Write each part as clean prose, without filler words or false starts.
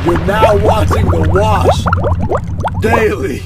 You're now watching The Wash Daily.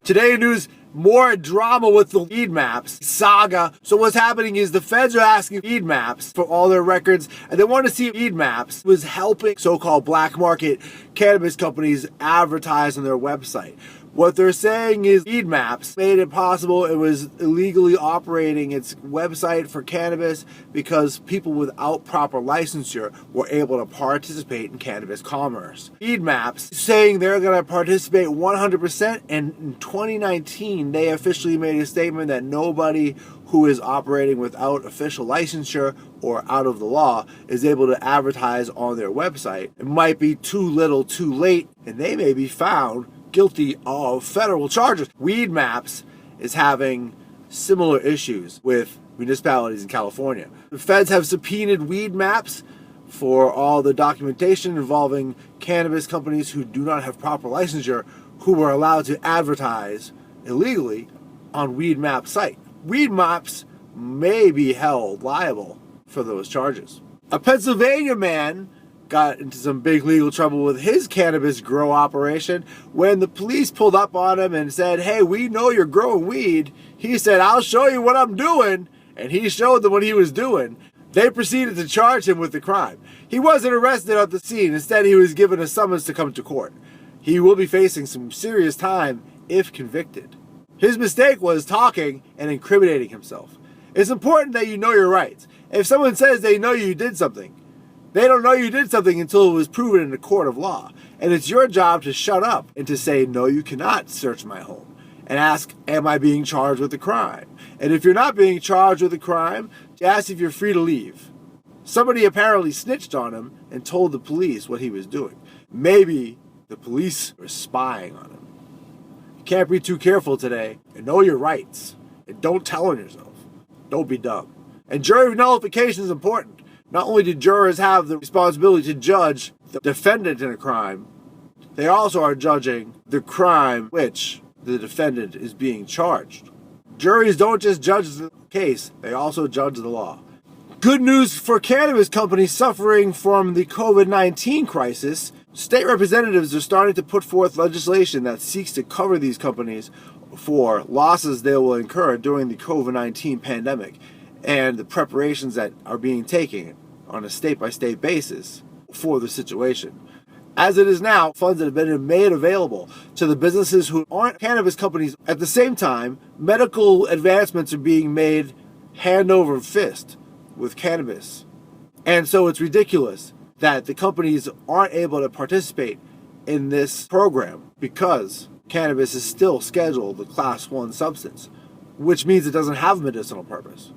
Today in news, more drama with the Weedmaps saga. So what's happening is the feds are asking Weedmaps for all their records, and they want to see if Weedmaps was helping so-called black market cannabis companies advertise on their website. What they're saying is Weedmaps made it possible, it was illegally operating its website for cannabis because people without proper licensure were able to participate in cannabis commerce. Weedmaps saying they're going to participate 100%, and in 2019 they officially made a statement that nobody who is operating without official licensure or out of the law is able to advertise on their website. It might be too little too late, and they may be found guilty of federal charges. Weedmaps is having similar issues with municipalities in California. The feds have subpoenaed Weedmaps for all the documentation involving cannabis companies who do not have proper licensure, who were allowed to advertise illegally on Weedmaps' site. Weedmaps may be held liable for those charges. A Pennsylvania man got into some big legal trouble with his cannabis grow operation when the police pulled up on him and said, "Hey, we know you're growing weed." He said, "I'll show you what I'm doing," and he showed them what he was doing. They proceeded to charge him with the crime. He wasn't arrested at the scene. Instead, he was given a summons to come to court. He will be facing some serious time if convicted. His mistake was talking and incriminating himself. It's important that you know your rights. If someone says they know you did something, they don't know you did something until it was proven in a court of law. And it's your job to shut up and to say, "No, you cannot search my home." And ask, "Am I being charged with a crime?" And if you're not being charged with a crime, ask if you're free to leave. Somebody apparently snitched on him and told the police what he was doing. Maybe the police were spying on him. You can't be too careful today, and know your rights. And don't tell on yourself. Don't be dumb. And jury nullification is important. Not only do jurors have the responsibility to judge the defendant in a crime, they also are judging the crime which the defendant is being charged. Juries don't just judge the case, they also judge the law. Good news for cannabis companies suffering from the COVID-19 crisis. State representatives are starting to put forth legislation that seeks to cover these companies for losses they will incur during the COVID-19 pandemic, and the preparations that are being taken on a state-by-state basis for the situation. As it is now, funds that have been made available to the businesses who aren't cannabis companies. At the same time, medical advancements are being made hand over fist with cannabis. And so it's ridiculous that the companies aren't able to participate in this program because cannabis is still scheduled a Class 1 substance, which means it doesn't have medicinal purpose.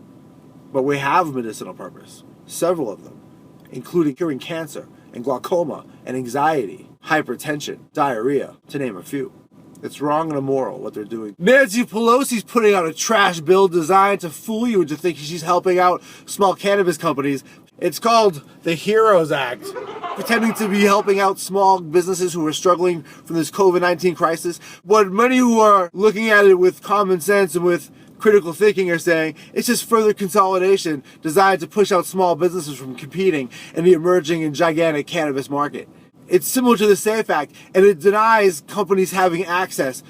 But we have medicinal purpose, several of them, including curing cancer and glaucoma and anxiety, hypertension, diarrhea, to name a few. It's wrong and immoral what they're doing. Nancy Pelosi's putting out a trash bill designed to fool you into thinking she's helping out small cannabis companies. It's called the HEROES Act, pretending to be helping out small businesses who are struggling from this COVID-19 crisis. What many who are looking at it with common sense and with critical thinking are saying it's just further consolidation designed to push out small businesses from competing in the emerging and gigantic cannabis market. It's similar to the SAFE Act, and it denies companies having access,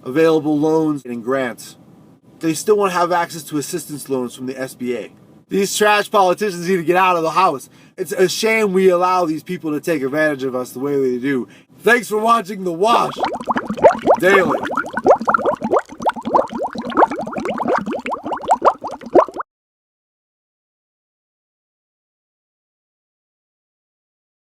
available loans and grants. They still won't have access to assistance loans from the SBA. These trash politicians need to get out of the house. It's a shame we allow these people to take advantage of us the way they do. Thanks for watching The Wash Daily.